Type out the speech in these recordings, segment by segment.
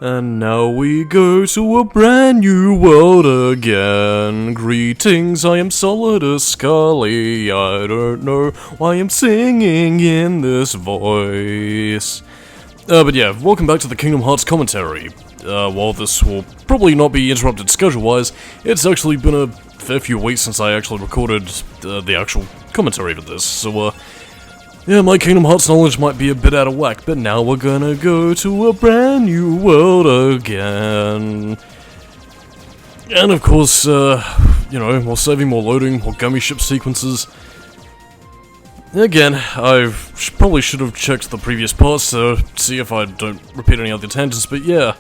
And now we go to a brand new world again. Greetings, I am Solidus-Skully. I don't know why I'm singing in this voice. But yeah, welcome back to the Kingdom Hearts commentary. While this will probably not be interrupted schedule-wise, it's actually been a fair few weeks since I actually recorded the actual commentary for this, so yeah, my Kingdom Hearts knowledge might be a bit out of whack, but now we're gonna go to a brand new world again. And of course, you know, while saving more loading, more gummy ship sequences. Again, I probably should have checked the previous parts to see if I don't repeat any other tangents, but yeah.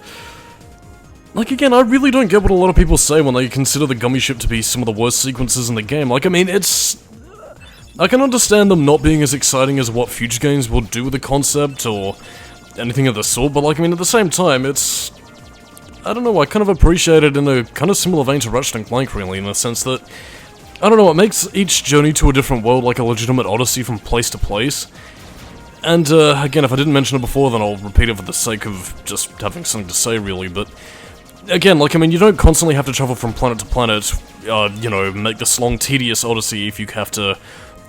Like, again, I really don't get what a lot of people say when they consider the gummy ship to be some of the worst sequences in the game. Like, I mean, I can understand them not being as exciting as what future games will do with the concept, or anything of the sort, but like, I mean, at the same time, it's... I don't know, I kind of appreciate it in a kind of similar vein to Ratchet & Clank, really, in the sense that, I don't know, it makes each journey to a different world like a legitimate odyssey from place to place. And, again, if I didn't mention it before, then I'll repeat it for the sake of just having something to say, really, but... Again, like, I mean, you don't constantly have to travel from planet to planet, you know, make this long, tedious odyssey if you have to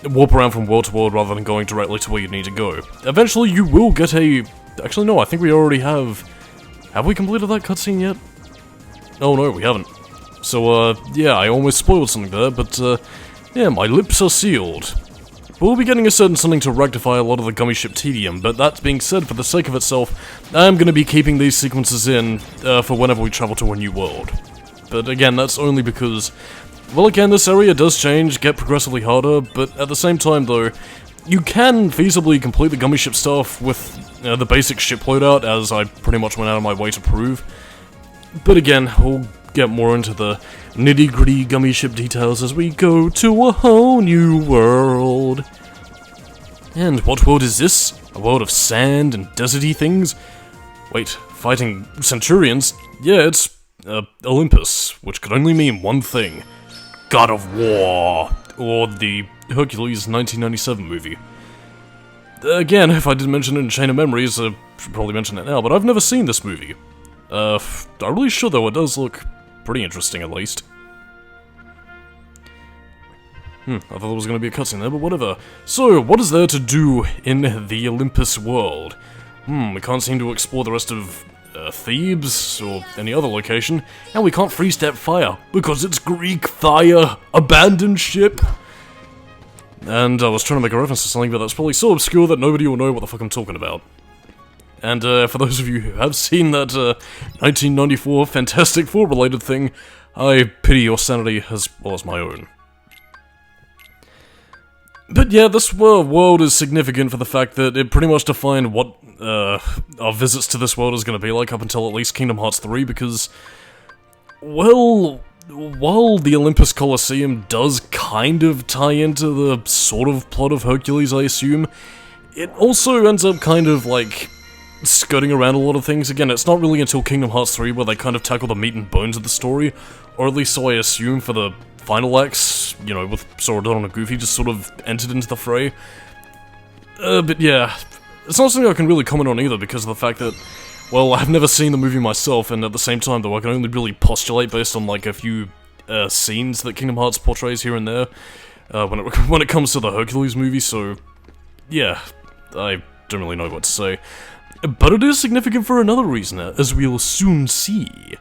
warp around from world to world rather than going directly to where you need to go. Eventually, you will get a... Actually, no, I think we already have... Have we completed that cutscene yet? Oh, no, we haven't. So, yeah, I almost spoiled something there, but, yeah, my lips are sealed. We'll be getting a certain something to rectify a lot of the gummy ship tedium, but that being said, for the sake of itself, I'm gonna be keeping these sequences in, for whenever we travel to a new world. But again, that's only because... Well, again, this area does change, get progressively harder, but at the same time, though, you can feasibly complete the gummy ship stuff with the basic ship loadout, as I pretty much went out of my way to prove. But again, we'll get more into the nitty-gritty gummy ship details as we go to a whole new world. And what world is this? A world of sand and deserty things? Wait, fighting centurions? Yeah, it's, Olympus, which could only mean one thing. God of War, or the Hercules 1997 movie. Again, if I didn't mention it in Chain of Memories, I should probably mention it now, but I've never seen this movie. I'm really sure though, it does look pretty interesting at least. I thought there was going to be a cutscene there, but whatever. So, what is there to do in the Olympus world? We can't seem to explore the rest of Thebes, or any other location, and we can't freeze-step fire, because it's Greek fire! Abandoned ship! And I was trying to make a reference to something, but that's probably so obscure that nobody will know what the fuck I'm talking about. And for those of you who have seen that 1994 Fantastic Four related thing, I pity your sanity as well as my own. But yeah, this world is significant for the fact that it pretty much defined what our visits to this world is going to be like up until at least Kingdom Hearts 3, because, well, while the Olympus Colosseum does kind of tie into the sort of plot of Hercules, I assume, it also ends up kind of, like, skirting around a lot of things. Again, it's not really until Kingdom Hearts 3 where they kind of tackle the meat and bones of the story, or at least so I assume for the final acts, you know, with Sora, Donald, and Goofy just sort of entered into the fray. But yeah, it's not something I can really comment on either because of the fact that, well, I've never seen the movie myself, and at the same time, though, I can only really postulate based on, like, a few scenes that Kingdom Hearts portrays here and there, when it comes to the Hercules movie, so, yeah, I don't really know what to say. But it is significant for another reason, as we'll soon see.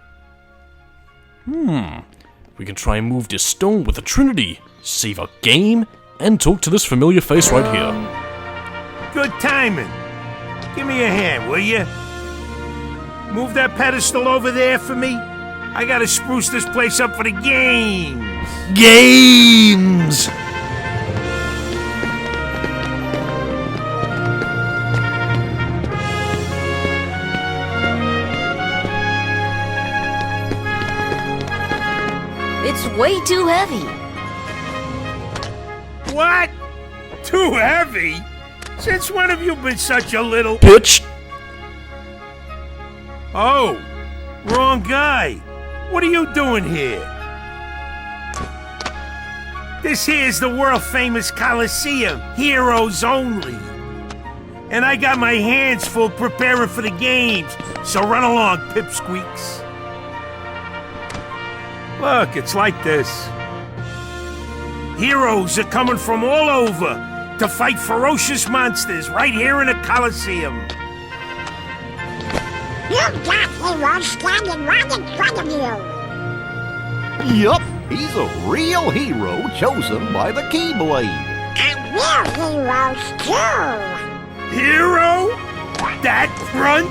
We can try and move this stone with the Trinity, save our game, and talk to this familiar face right here. Good timing. Give me a hand, will you? Move that pedestal over there for me. I gotta spruce this place up for the games. Games! It's way too heavy. What? Too heavy? Since when have you been such a little... Bitch! Oh, wrong guy. What are you doing here? This here's the world-famous Colosseum. Heroes only. And I got my hands full preparing for the games, so run along, pipsqueaks. Look, it's like this. Heroes are coming from all over to fight ferocious monsters right here in the Coliseum. You've got heroes standing right in front of you. Yup, he's a real hero chosen by the Keyblade. And we're heroes too. Hero? That grunt?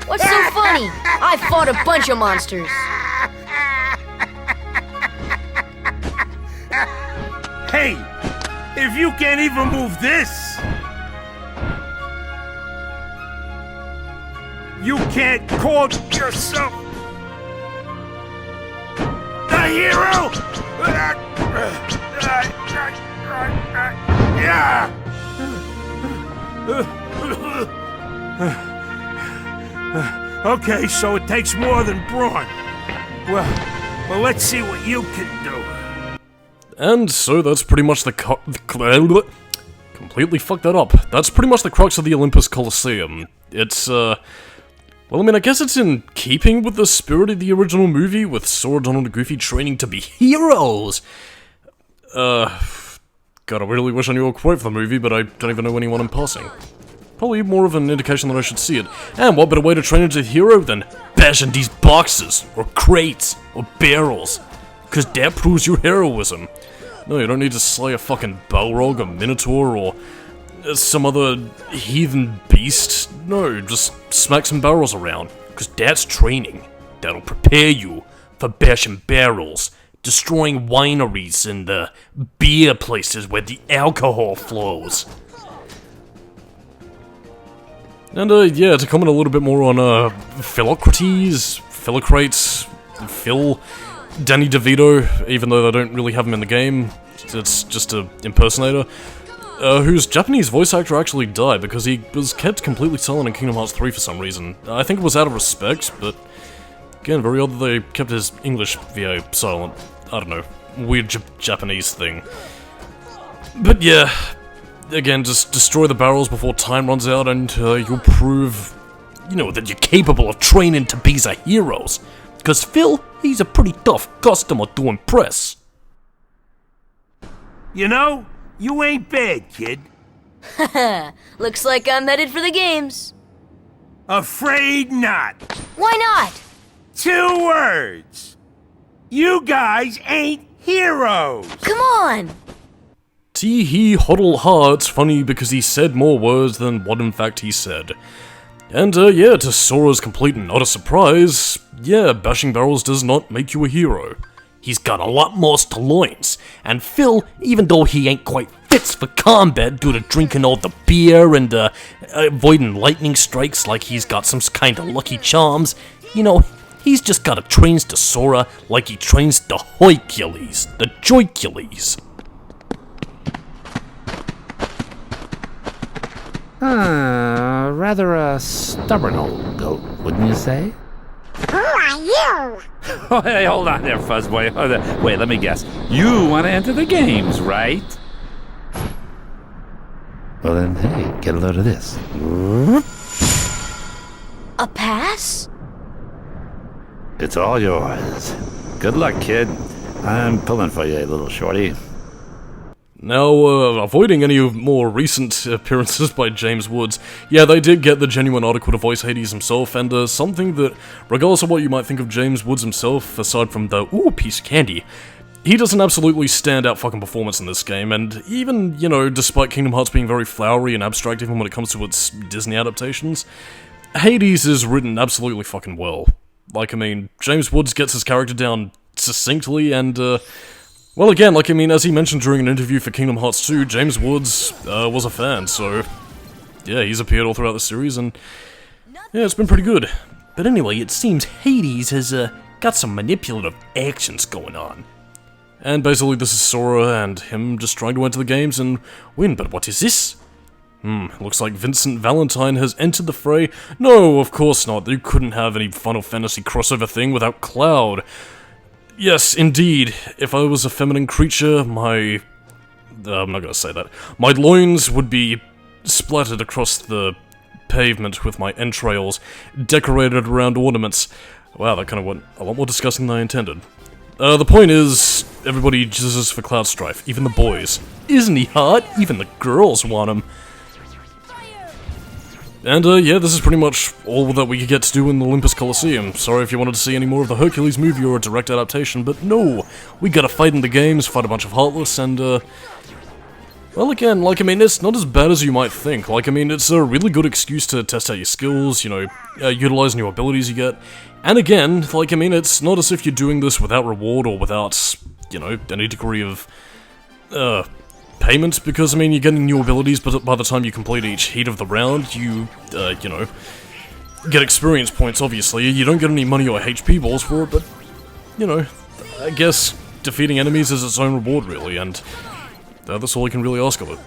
What's so funny? I fought a bunch of monsters. Hey, if you can't even move this, you can't call yourself a hero? Yeah. Okay, so it takes more than brawn. Well, let's see what you can do. And so that's pretty much completely fucked that up. That's pretty much the crux of the Olympus Coliseum. It's, well, I mean, I guess it's in keeping with the spirit of the original movie, with Sora, Donald, and Goofy training to be heroes! God, I really wish I knew a quote for the movie, but I don't even know anyone in passing. Probably more of an indication that I should see it. And what better way to train into a hero than bashing these boxes, or crates, or barrels? Because that proves your heroism. No, you don't need to slay a fucking Balrog, or Minotaur, or some other heathen beast. No, just smack some barrels around. Because that's training. That'll prepare you for bashing barrels, destroying wineries and the beer places where the alcohol flows. And, yeah, to comment a little bit more on, Philocrates, Philocrates, Phil, Danny DeVito, even though they don't really have him in the game, it's just an impersonator, whose Japanese voice actor actually died because he was kept completely silent in Kingdom Hearts 3 for some reason. I think it was out of respect, but again, very odd that they kept his English VO silent. I don't know, weird Japanese thing. But yeah, again, just destroy the barrels before time runs out and you'll prove, you know, that you're capable of training to be the heroes. Because Phil, he's a pretty tough customer to impress. You know, you ain't bad, kid. Looks like I'm headed for the games. Afraid not. Why not? 2 words. You guys ain't heroes. Come on. Tee hee huddle ha, it's funny because he said more words than what in fact he said. And yeah, to Sora's complete and utter surprise, yeah, bashing barrels does not make you a hero. He's got a lot more to loins, and Phil, even though he ain't quite fits for combat due to drinking all the beer and avoiding lightning strikes like he's got some kind of lucky charms, you know, he's just gotta train to Sora like he trains the Hercules, the Joycules. Rather a stubborn old goat, wouldn't you say? Who are you? Oh, hey, hold on there, Fuzzboy. Wait, let me guess. You want to enter the games, right? Well then, hey, get a load of this. A pass? It's all yours. Good luck, kid. I'm pulling for you, little shorty. Now, avoiding any more recent appearances by James Woods, yeah, they did get the genuine article to voice Hades himself, and something that, regardless of what you might think of James Woods himself, aside from the, ooh, piece of candy, he does an absolutely standout fucking performance in this game, and even, you know, despite Kingdom Hearts being very flowery and abstract even when it comes to its Disney adaptations, Hades is written absolutely fucking well. Like, I mean, James Woods gets his character down succinctly, and, well, again, like, I mean, as he mentioned during an interview for Kingdom Hearts 2, James Woods, was a fan, so, yeah, he's appeared all throughout the series, and, yeah, it's been pretty good. But anyway, it seems Hades has, got some manipulative actions going on. And basically this is Sora and him just trying to enter the games and win, but what is this? Looks like Vincent Valentine has entered the fray. No, of course not, you couldn't have any Final Fantasy crossover thing without Cloud. Yes, indeed, if I was a feminine creature, my I'm not gonna say that. My loins would be splattered across the pavement with my entrails decorated around ornaments. Wow, that kind of went a lot more disgusting than I intended. The point is, everybody jizzes for Cloud Strife, even the boys. Isn't he hot? Even the girls want him. And, yeah, this is pretty much all that we could get to do in the Olympus Coliseum. Sorry if you wanted to see any more of the Hercules movie or a direct adaptation, but no! We gotta fight in the games, fight a bunch of Heartless, and, well, again, like, I mean, it's not as bad as you might think. Like, I mean, it's a really good excuse to test out your skills, you know, utilize new abilities you get. And again, like, I mean, it's not as if you're doing this without reward or without, you know, any degree of, payment, because, I mean, you're getting new abilities, but by the time you complete each heat of the round, you know, get experience points, obviously. You don't get any money or HP balls for it, but, you know, I guess defeating enemies is its own reward, really, and that's all you can really ask of it.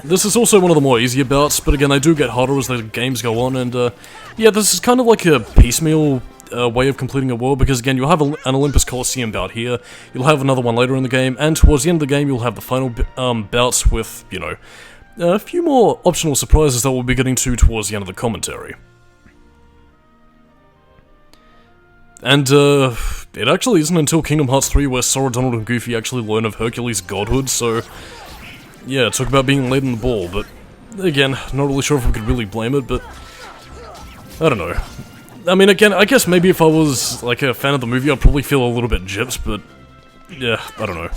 This is also one of the more easier bouts, but again, they do get harder as the games go on, and, yeah, this is kind of like a piecemeal way of completing a world, because again, you'll have an Olympus Coliseum bout here, you'll have another one later in the game, and towards the end of the game, you'll have the final bouts with, you know, a few more optional surprises that we'll be getting to towards the end of the commentary. And, it actually isn't until Kingdom Hearts 3 where Sora, Donald, and Goofy actually learn of Hercules' godhood, so yeah, talk about being late in the ball, but again, not really sure if we could really blame it, but I don't know. I mean, again, I guess maybe if I was, like, a fan of the movie, I'd probably feel a little bit gypped, but yeah, I don't know.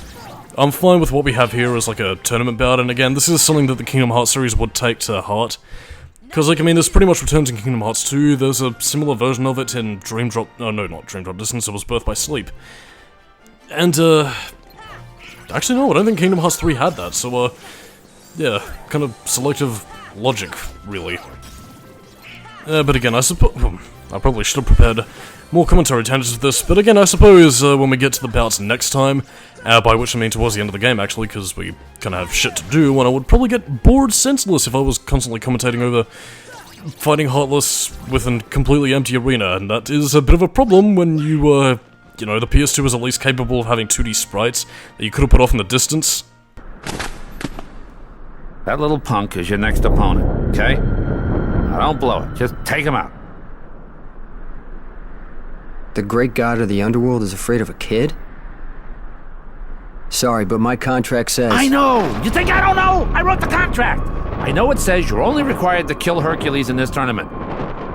I'm fine with what we have here as, like, a tournament bout, and again, this is something that the Kingdom Hearts series would take to heart. Because, like, I mean, this pretty much returns in Kingdom Hearts 2, there's a similar version of it in Dream Drop... Oh, no, not Dream Drop Distance, it was Birth by Sleep. And, actually, no, I don't think Kingdom Hearts 3 had that, so, yeah, kind of selective logic, really. But again, I suppose... I probably should have prepared more commentary tangents of this, but again, I suppose when we get to the bouts next time, by which I mean towards the end of the game, actually, because we kind of have shit to do, and I would probably get bored senseless if I was constantly commentating over fighting Heartless with a completely empty arena, and that is a bit of a problem when you, you know, the PS2 is at least capable of having 2D sprites that you could have put off in the distance. That little punk is your next opponent, okay? Now don't blow it, just take him out. The great god of the underworld is afraid of a kid? Sorry, but my contract says... I know! You think I don't know? I wrote the contract! I know it says you're only required to kill Hercules in this tournament.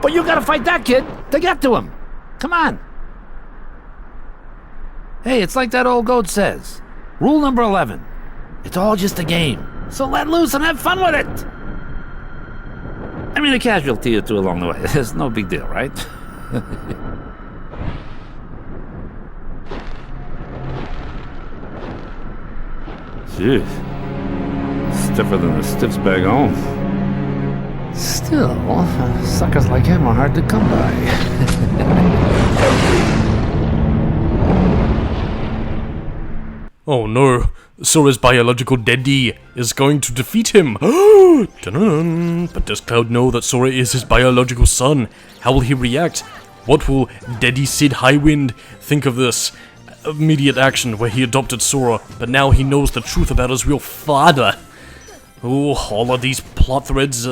But you gotta fight that kid to get to him! Come on! Hey, it's like that old goat says. Rule number 11. It's all just a game. So let loose and have fun with it! I mean, a casualty or two along the way. It's no big deal, right? Jeez. Stiffer than the stiffs back home. Still, suckers like him are hard to come by. Oh no, Sora's biological daddy is going to defeat him! Dun-dun-dun. But does Cloud know that Sora is his biological son? How will he react? What will Daddy Cid Highwind think of this? Immediate action where he adopted Sora, but now he knows the truth about his real father. Oh, all of these plot threads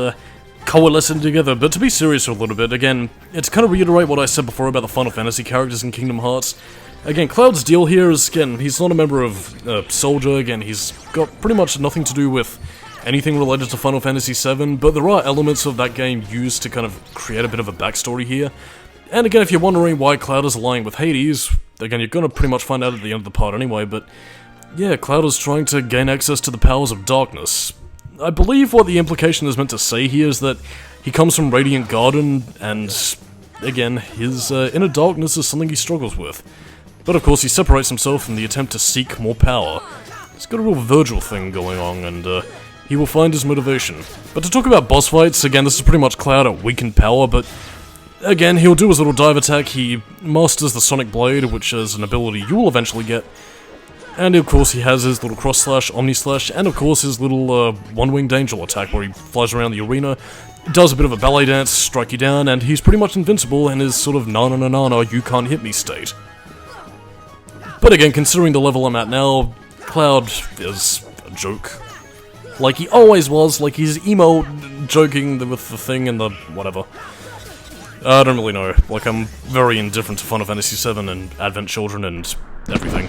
coalescing together, but to be serious for a little bit, again, it's kind of reiterate what I said before about the Final Fantasy characters in Kingdom Hearts. Again, Cloud's deal here is, again, he's not a member of Soldier, again, he's got pretty much nothing to do with anything related to Final Fantasy VII, but there are elements of that game used to kind of create a bit of a backstory here. And again, if you're wondering why Cloud is allying with Hades, again, you're gonna pretty much find out at the end of the part anyway, but yeah, Cloud is trying to gain access to the powers of darkness. I believe what the implication is meant to say here is that he comes from Radiant Garden, and again, his inner darkness is something he struggles with. But of course, he separates himself in the attempt to seek more power. He's got a real Virgil thing going on, and he will find his motivation. But to talk about boss fights, again, this is pretty much Cloud at weakened power, but again, he'll do his little dive attack, he masters the Sonic Blade, which is an ability you will eventually get. And of course he has his little cross slash, omni slash, and of course his little one-winged angel attack where he flies around the arena, does a bit of a ballet dance, strike you down, and he's pretty much invincible in his sort of na-na-na-na-na, you can't hit me state. But again, considering the level I'm at now, Cloud is joke. Like he always was, like he's emo joking with the thing and the whatever. I don't really know. Like, I'm very indifferent to Final Fantasy VII and Advent Children and everything.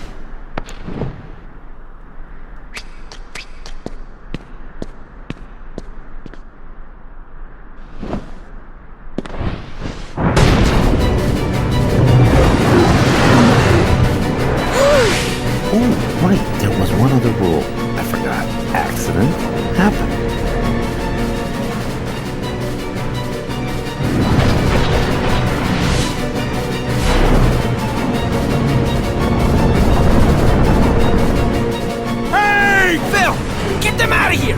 Oh, right, there was one other rule. I forgot. Accident happened. Hey, Phil! Get them out of here!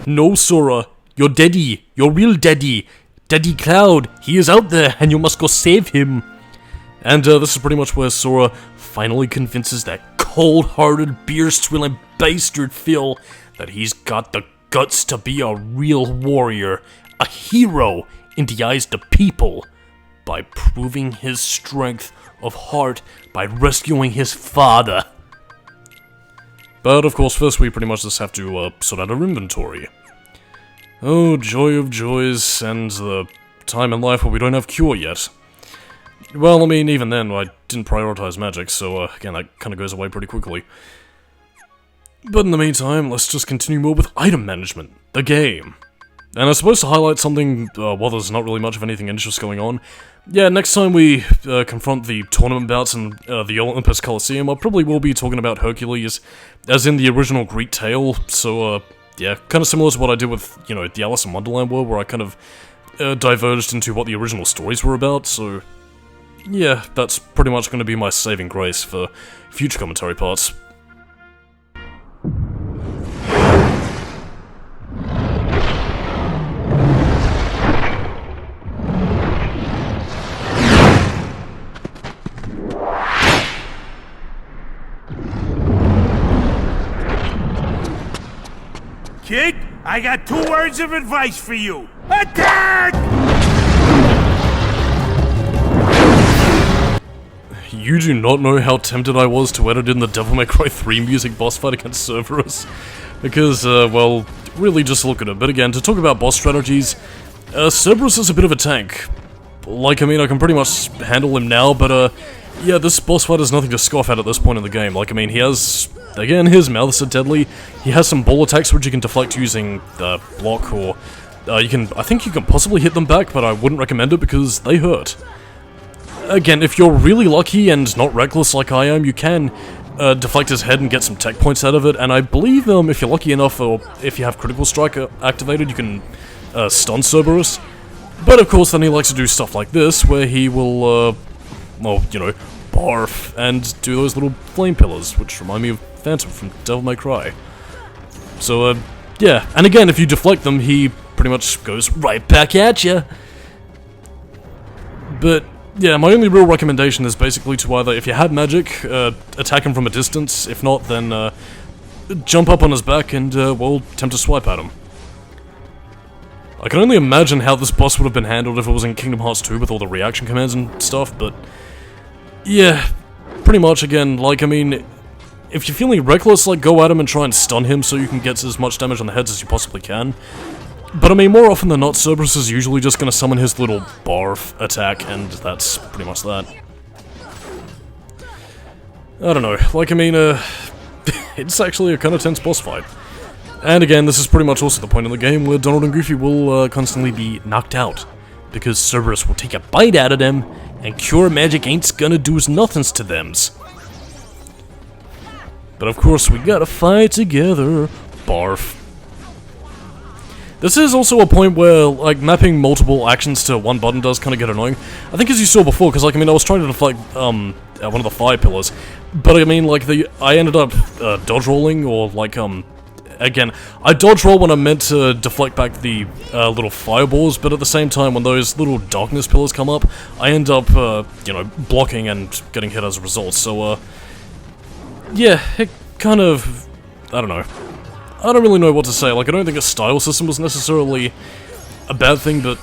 No, Sora. Your daddy. Your real daddy. Daddy Cloud. He is out there, and you must go save him. And this is pretty much where Sora finally convinces that cold-hearted, beer-swilling bastard Phil that he's got the guts to be a real warrior, a hero in the eyes of the people, by proving his strength of heart by rescuing his father. But of course, first we pretty much just have to sort out our inventory. Oh, joy of joys, and the time in life where we don't have cure yet. Well, I mean, even then, I didn't prioritize magic, so again, that kind of goes away pretty quickly. But in the meantime, let's just continue more with item management, the game. And I'm supposed to highlight something, while there's not really much of anything interesting going on. Yeah, next time we confront the tournament bouts in the Olympus Coliseum, I probably will be talking about Hercules, as in the original Greek tale, so, yeah, kind of similar to what I did with, you know, the Alice in Wonderland world, where I kind of diverged into what the original stories were about, so yeah, that's pretty much going to be my saving grace for future commentary parts. Kid, I got 2 words of advice for you. Attack! You do not know how tempted I was to edit in the Devil May Cry 3 music boss fight against Cerberus. Because, well, really just look at it. But again, to talk about boss strategies, Cerberus is a bit of a tank. Like, I mean, I can pretty much handle him now, but, yeah, this boss fight is nothing to scoff at this point in the game. Like, I mean, he has, again, his mouths are deadly. He has some ball attacks which you can deflect using, block, or, I think you can possibly hit them back, but I wouldn't recommend it because they hurt. Again, if you're really lucky and not reckless like I am, you can deflect his head and get some tech points out of it, and I believe if you're lucky enough, or if you have Critical Strike activated, you can stun Cerberus. But of course, then he likes to do stuff like this, where he will, well, you know, barf and do those little flame pillars, which remind me of Phantom from Devil May Cry. So, yeah, and again, if you deflect them, he pretty much goes right back at you. But yeah, my only real recommendation is basically to either, if you have magic, attack him from a distance. If not, then jump up on his back and, well, attempt to swipe at him. I can only imagine how this boss would have been handled if it was in Kingdom Hearts 2 with all the reaction commands and stuff, but yeah, pretty much, again, like, I mean, if you're feeling reckless, like, go at him and try and stun him so you can get as much damage on the heads as you possibly can. But I mean, more often than not, Cerberus is usually just gonna summon his little barf attack, and that's pretty much that. I don't know, like, I mean, it's actually a kind of tense boss fight. And again, this is pretty much also the point in the game where Donald and Goofy will constantly be knocked out, because Cerberus will take a bite out of them, and cure magic ain't gonna do nothings to thems. But of course, we gotta fight together. Barf. This is also a point where, like, mapping multiple actions to one button does kind of get annoying. I think as you saw before, because, like, I mean, I was trying to deflect, one of the fire pillars, but I mean, like, I ended up, dodge rolling, or, like, again, I dodge roll when I meant to deflect back the, little fireballs, but at the same time, when those little darkness pillars come up, I end up, you know, blocking and getting hit as a result, so, yeah, it kind of, I don't know. I don't really know what to say. Like, I don't think a style system was necessarily a bad thing, but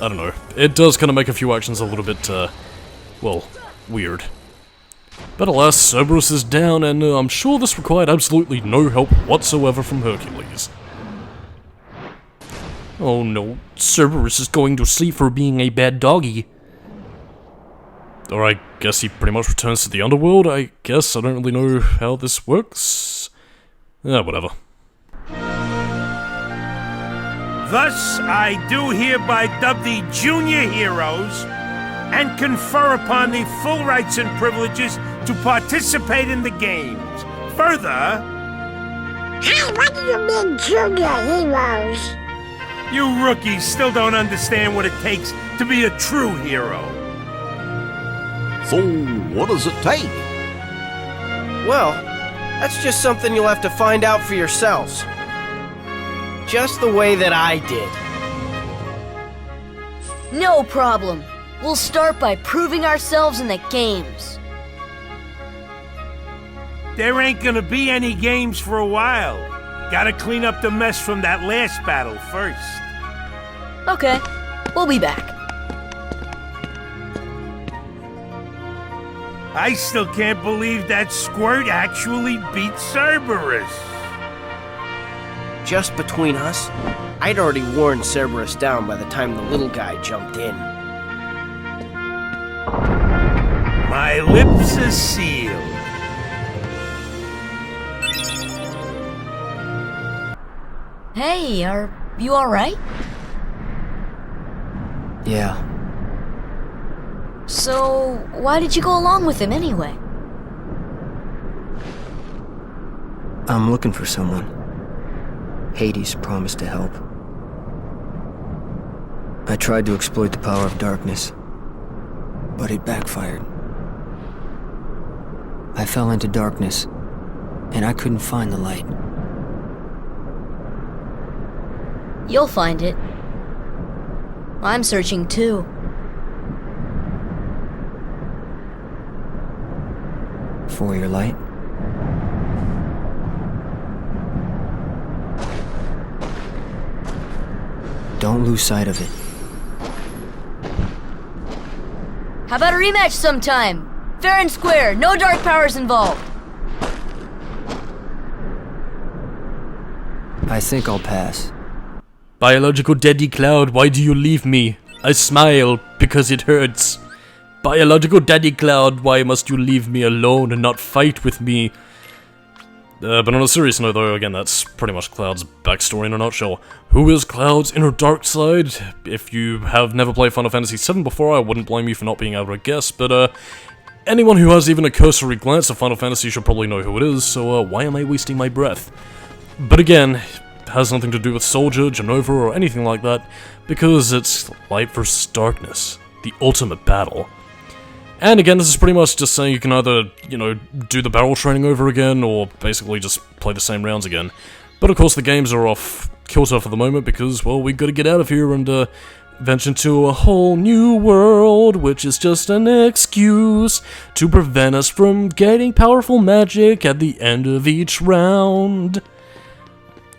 I don't know. It does kind of make a few actions a little bit, well, weird. But alas, Cerberus is down, and I'm sure this required absolutely no help whatsoever from Hercules. Oh no, Cerberus is going to sleep for being a bad doggy. Or I guess he pretty much returns to the underworld, I guess. I don't really know how this works. Whatever. Thus, I do hereby dub thee junior heroes and confer upon thee full rights and privileges to participate in the games. Further... Hey, what do you mean, junior heroes? You rookies still don't understand what it takes to be a true hero. So, what does it take? Well, that's just something you'll have to find out for yourselves. Just the way that I did. No problem. We'll start by proving ourselves in the games. There ain't gonna be any games for a while. Gotta clean up the mess from that last battle first. Okay, we'll be back. I still can't believe that squirt actually beat Cerberus. Just between us, I'd already worn Cerberus down by the time the little guy jumped in. My lips are sealed. Hey, are you alright? Yeah. So, why did you go along with him anyway? I'm looking for someone. Hades promised to help. I tried to exploit the power of darkness, but it backfired. I fell into darkness, and I couldn't find the light. You'll find it. I'm searching too. For your light? Don't lose sight of it. How about a rematch sometime? Fair and square, no dark powers involved. I think I'll pass. Biological Daddy Cloud, why do you leave me? I smile because it hurts. Biological Daddy Cloud, why must you leave me alone and not fight with me? But on a serious note though, again, that's pretty much Cloud's backstory in a nutshell. Who is Cloud's inner dark side? If you have never played Final Fantasy VII before, I wouldn't blame you for not being able to guess, but anyone who has even a cursory glance at Final Fantasy should probably know who it is, so why am I wasting my breath? But again, it has nothing to do with Soldier, Genova, or anything like that, because it's light versus darkness, the ultimate battle. And again, this is pretty much just saying you can either, you know, do the barrel training over again, or basically just play the same rounds again. But of course the games are off kilter for the moment because, well, we gotta get out of here and venture into a whole new world, which is just an excuse to prevent us from getting powerful magic at the end of each round.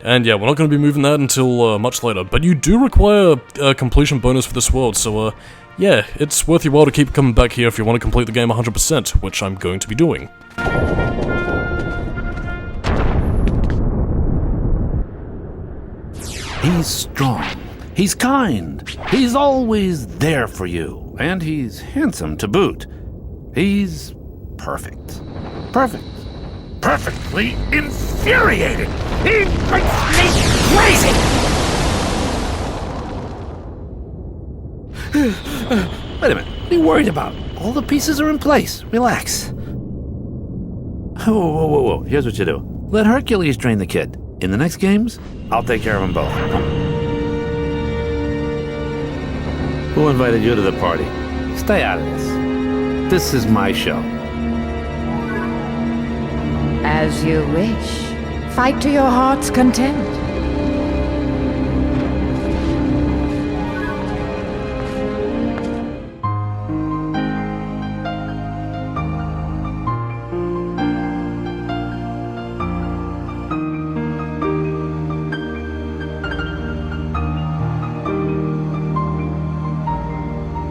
And yeah, we're not going to be moving that until much later, but you do require a completion bonus for this world, so yeah, it's worth your while to keep coming back here if you want to complete the game 100%, which I'm going to be doing. He's strong. He's kind. He's always there for you. And he's handsome to boot. He's perfect. Perfect. Perfectly infuriating. He makes me crazy. Wait a minute. What are you worried about? All the pieces are in place. Relax. Whoa. Here's what you do. Let Hercules train the kid. In the next games, I'll take care of them both. Who invited you to the party? Stay out of this. This is my show. As you wish. Fight to your heart's content.